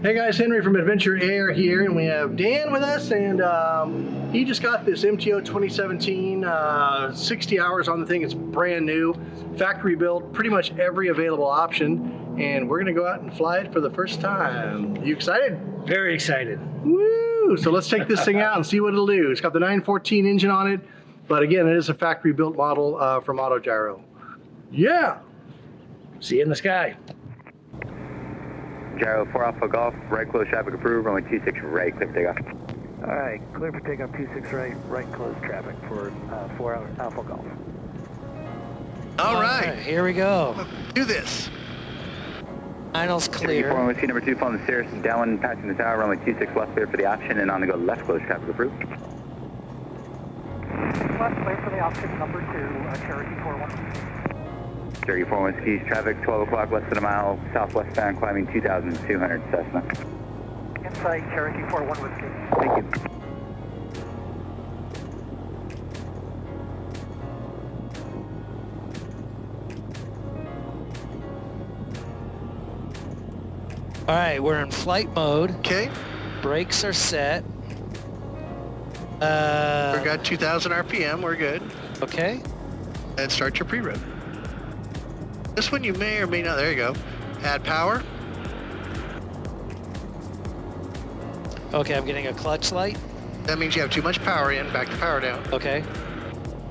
Hey guys, Henry from Adventure Air here, and we have Dan with us, and he just got this MTO 2017, 60 hours on the thing. It's brand new, factory built, pretty much every available option, and we're gonna go out and fly it for the first time. You excited? Very excited. Woo! So let's take this thing out and see what it'll do. It's got the 914 engine on it, but again, it is a factory built model from AutoGyro. Yeah! See you in the sky. Gyro 4 Alpha Golf, right close traffic approved, runway 26 right, clear for takeoff. Alright, clear for takeoff 26 right close traffic for 4 Alpha Golf. All right, Here we go. let's do this. Final's clear. 4 whiskey number 2, following the stairs, down passing the tower, runway 26 left clear for the option, and on the go left close traffic approved. Left clear for the option number 2, Cherokee 41. Cherokee 4 whiskeys, traffic 12 o'clock, less than a mile, southwest bound, climbing 2,200 Cessna. Inside Cherokee 41 whiskey. Thank you. All right, we're in flight mode. Okay, Brakes are set. we got 2,000 RPM, we're good. Okay. And start your pre-run. This one you may or may not, there you go. Add power. Okay, I'm getting a clutch light. That means you have too much power in, back the power down. Okay.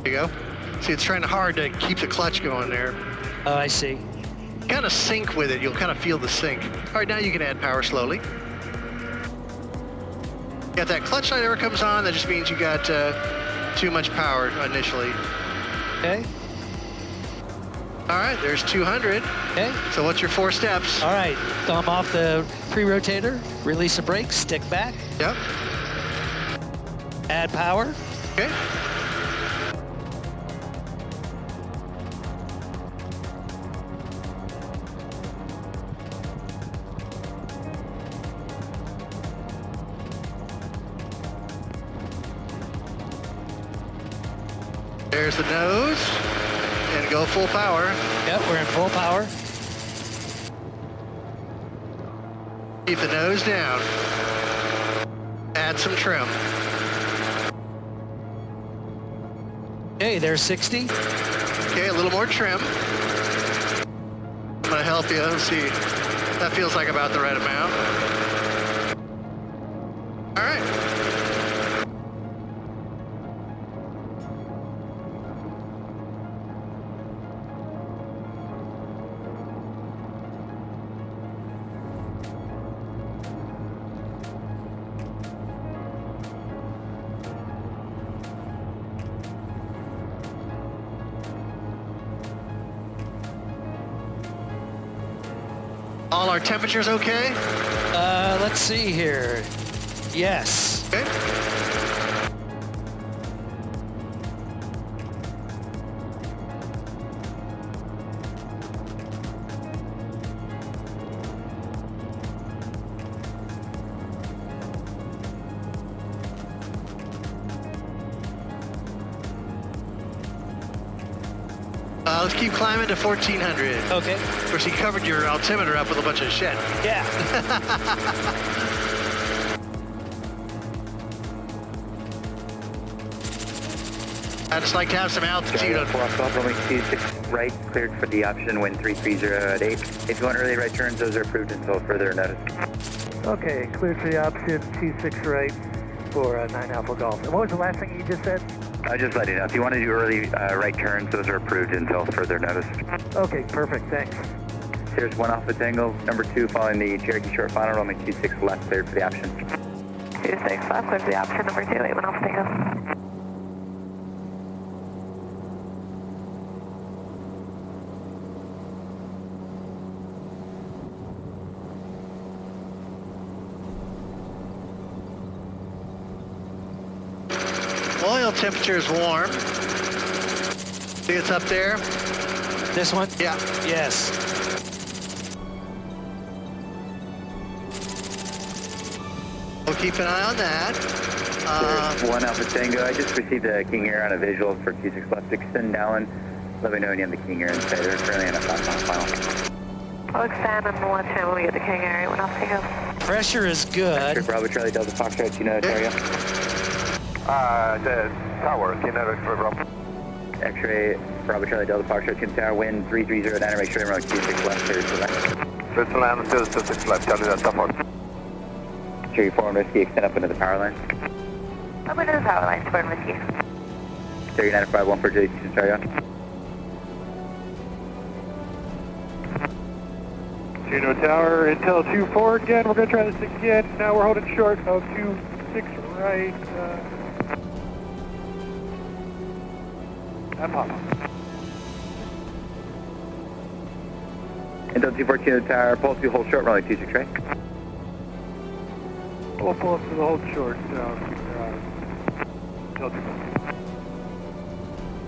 There you go. See, it's trying hard to keep the clutch going there. Oh, I see. Kind of sync with it, you'll kind of feel the sync. All right, now you can add power slowly. If that clutch light ever comes on, that just means you got too much power initially. Okay. All right, there's 200. Okay. So what's your 4 steps? All right, thumb off the pre-rotator, release the brakes, stick back, Yep. add power. Okay. There's the nose, and go full power. Yep, we're in full power. Keep the nose down. Add some trim. Okay, there's 60. Okay, a little more trim. I'm gonna help you. Let's see. That feels like about the right amount. All right. All our temperatures okay? Let's see here. Yes. Okay. Let's keep climbing to 1,400. Okay. Of course, you covered your altimeter up with a bunch of shit. Yeah. I just like to have some altitude. Gyro 4 Alpha Golf, runway 26 right, cleared for the option, wind 330 at 8. If you want early right turns, those are approved until further notice. Okay, cleared for the option 26 right for 9 Alpha Golf. And what was the last thing you just said? Just letting you know, if you want to do early right turns, those are approved until further notice. Okay, perfect, thanks. Here's 1 Alpha Tango, number 2, following the Cherokee short final, runway 26 left, cleared for the option. 26 left, clear for the option, number 2, 81 Alpha Tango. Oil temperature is warm. See it's up there? This one? Yeah. Yes. We'll keep an eye on that. There's 1 Alpha Tango. I just received a King Air on a visual for 26 left. Extend down. Let me know when you have the King Air inside. They're currently on a 5 mile final. I'll extend and we'll let you know when we get the King Air, 81 Alpha Tango. Pressure is good. X-ray Bravo Charlie Delta Foxtrot, Chino Tower. The tower, Chino X-ray Bravo. X-ray Bravo Charlie Delta Foxtrot, Chino Tower, wind 3309, make sure everyone 26 left, 30 left. First land, 26 left, Charlie Delta Fox. Cherry 4 and Whiskey, extend up into the power line. Up into the power line, Spartan Whiskey. 3951 for Chino Tower. Chino Tower, Intel 2-4 again. We're going to try this again. Now we're holding short of 26 right. And pop. Intel 24 Chino Tower, pull to hold short, runway 26 right. We'll pull up to the hold short. Intel 2-4.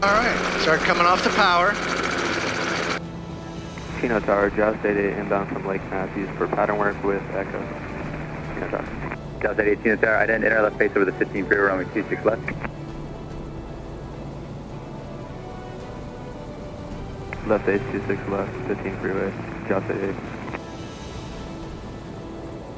All right, start coming off the power. Chino Tower, Joust 88 inbound from Lake Matthews for pattern work with Echo. Chino Tower. Joust 88 Chino Tower, ident enter left face over the 15 freeway, runway 26 left. Left base 26 left, 15 freeway, Joust 88.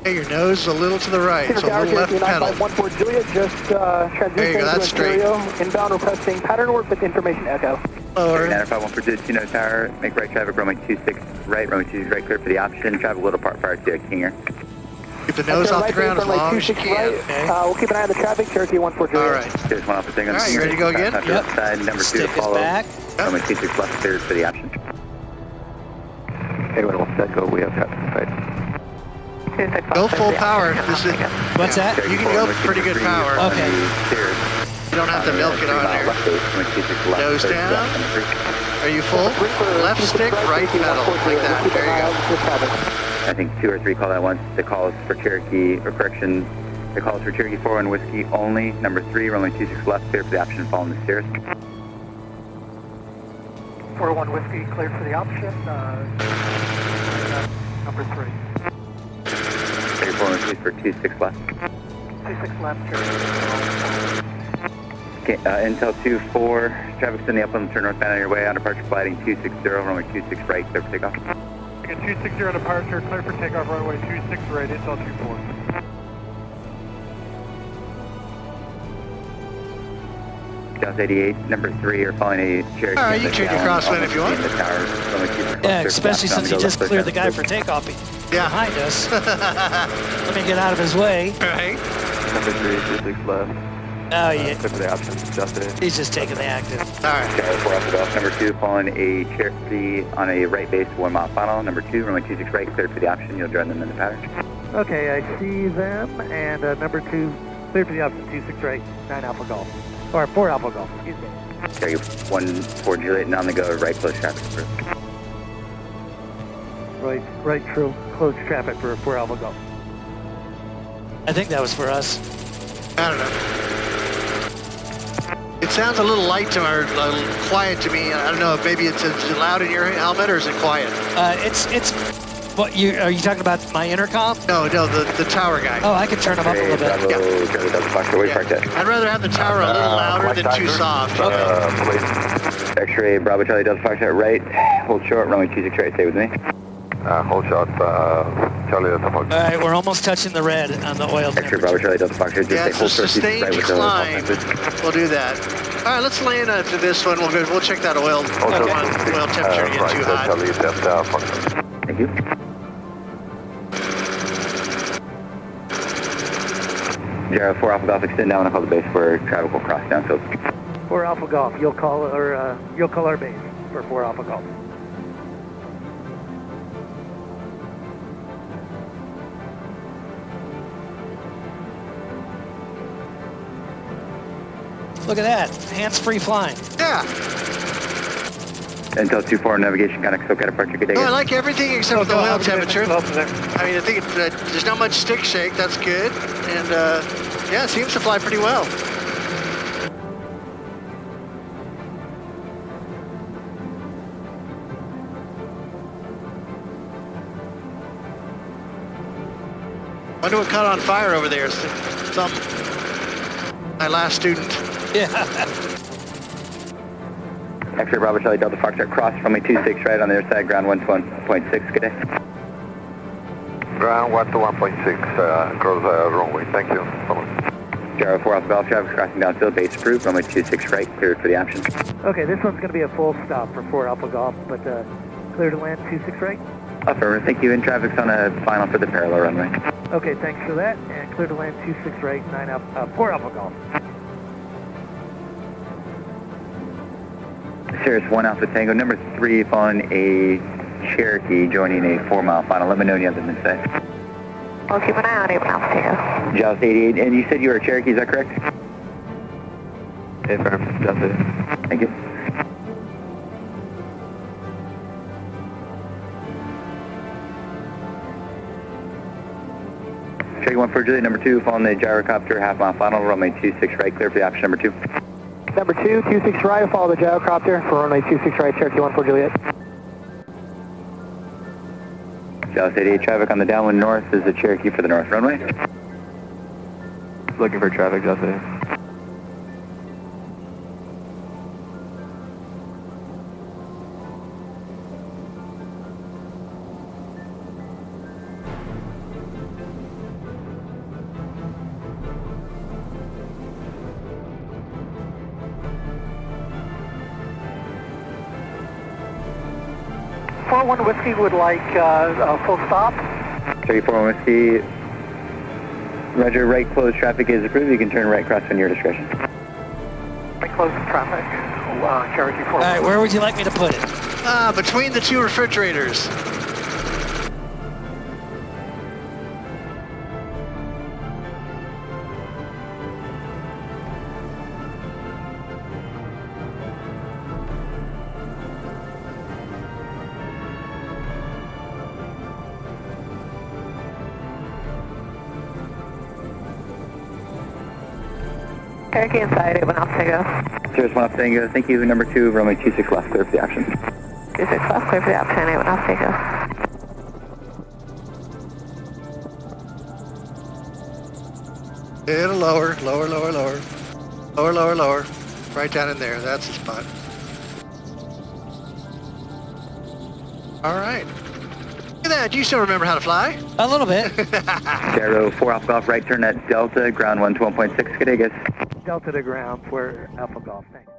Hey, your nose a little to the right, so a little left pedal. 14 Juliet, just transitioning There you go, that's straight. Inbound requesting pattern work with information Echo. Lower. 951 for Chino Tower, make right traffic, runway 26 right, runway 26 right, clear for the option, travel a little part prior to King Air. Keep the nose off the ground as long as you can. Okay. We'll keep an eye on the traffic, Cherokee 14 Juliet. All right. There's one off the thing. All right, you ready to go again? Yep. Side, number 2 Stick to is follow. back. Runway 26 left, clear for the option. Anyone will set go, we have traffic inside. Go full power. This is, What's that? you can go pretty good power. Okay. You don't have to milk it on there. Nose down. Are you full? Left stick, right pedal, like that. There you go. I think 2 or 3 call at once. The call is for Cherokee, or correction, the call is for Cherokee 4 and Whiskey only. Number 3, runway 26 left, clear for the option following the stairs. 4-1 Whiskey, cleared for the option. Number 3. Cherokee 4 and Whiskey for 26 left. 26 left, Cherokee. Okay, Intel 2-4, traffic's in the upland, turn northbound on your way, on departure flighting 260, runway 26 right, clear for takeoff. Again, 260 departure, clear for takeoff, runway 26 right, Intel 2-4. Joust 88, number 3, are following a Cherokee. All right, you can change your crosswind if you want. In the tower, runway 26 Yeah, left, especially clear for since the he just option, cleared the left, guy left, for takeoff behind us. Yeah. Let me get out of his way. Right. Number 3, 26 left, Oh, yeah. clear for the option, Joust 88. He's just taking the active. All right. Okay, 4 off the golf. Number 2, following a Cherokee on a right base 1 mile final. Number 2, runway 26 right, cleared for the option. You'll join them in the pattern. Okay, I see them, and number 2, cleared for the option, 26 right, 9 Alpha Golf. Or 4 Alpha Golf, excuse me. Okay, 1-4 Juliet, and on the go, right close traffic approved. Right, true, close traffic for 4 Alpha Golf. I think that was for us. I don't know. It sounds a little light to or quiet to me. I don't know if maybe it's loud in your helmet or is it quiet? It's what are you talking about my intercom? No, the tower guy. Oh, I can turn him up a little bit. Bravo, Charlie Delta Fox, where you parked at? I'd rather have the tower a little louder than too soft. Okay. X-ray, Bravo, Charlie Delta Fox at right. Hold short, runway 26 right, stay with me. Hold shot, Charlie Delta Fox. All right, we're almost touching the red on the oil X-ray, temperature. Bravo, Charlie Delta Fox, just Yeah, stay it's a hold short, sustained right with the climb. We'll do that. All right, let's land to this one. We'll check that oil. Don't want oil temperature to get too hot. Charlie Delta Fox. Thank you. Gyro 4 Alpha Golf, extend down and call the base for traffic will cross downfield. 4 Alpha Golf, you'll call our base for 4 Alpha Golf. Look at that, hands-free flying. Yeah. Until 2-4 navigation, kind of so at departure, good day. Oh, I guys. like everything except for the oil temperature. There. I mean, I think there's not much stick shake. That's good. And yeah, it seems to fly pretty well. Wonder what caught on fire over there. Something. My last student. Yeah. X-ray Bravo Charlie Delta Fox cross from me 26 right on the other side, ground 121.6, good day. Ground 121.6, cross the runway. Thank you. Gyro 4 Alpha Golf, traffic crossing downfield, base approved, runway 26 right, cleared for the option. Okay, this one's going to be a full stop for 4 Alpha Golf, but clear to land 26 right. Affirmative, thank you, and traffic's on a final for the parallel runway. Okay, thanks for that, and clear to land 26 right, 4 Alpha Golf. Cirrus 1 Alpha Tango, number 3 following a Cherokee joining a 4-mile final. Let me know when you have them in sight. We'll keep an eye on 8 Alpha Tango. Joust 88, and you said you were a Cherokee, is that correct? Affirmative, Joust 88. Thank you. Cherokee 1 for Juliet, number 2 following the Gyrocopter, half-mile final, runway 26 right, clear for the option number 2. Number 2, 26 right, follow the Gyrocopter for runway 26 right, Cherokee 1 for Juliet. Joust 88, traffic on the downwind north is the Cherokee for the north runway. Looking for traffic, Joust 88. One Whiskey would like a full stop. 34 Whiskey, roger, right closed traffic is approved. You can turn right cross on your discretion. Right close traffic, Cherokee 4. All right, where would you like me to put it? Between the two refrigerators. Cherokee inside, 8 Alpha Tango. Cirrus 1 Alpha Tango, thank you. Number 2, runway 26 left, clear for the option. 26 left, clear for the option, 8 Alpha Tango. Little lower, lower, lower, lower. Lower, lower, lower. Right down in there, that's the spot. All right. Look at that, you still remember how to fly? A little bit. Gyro 4 Alpha Golf, right turn at Delta, ground 112.6, good day, guys. Delta to ground for Alpha Golf, thanks.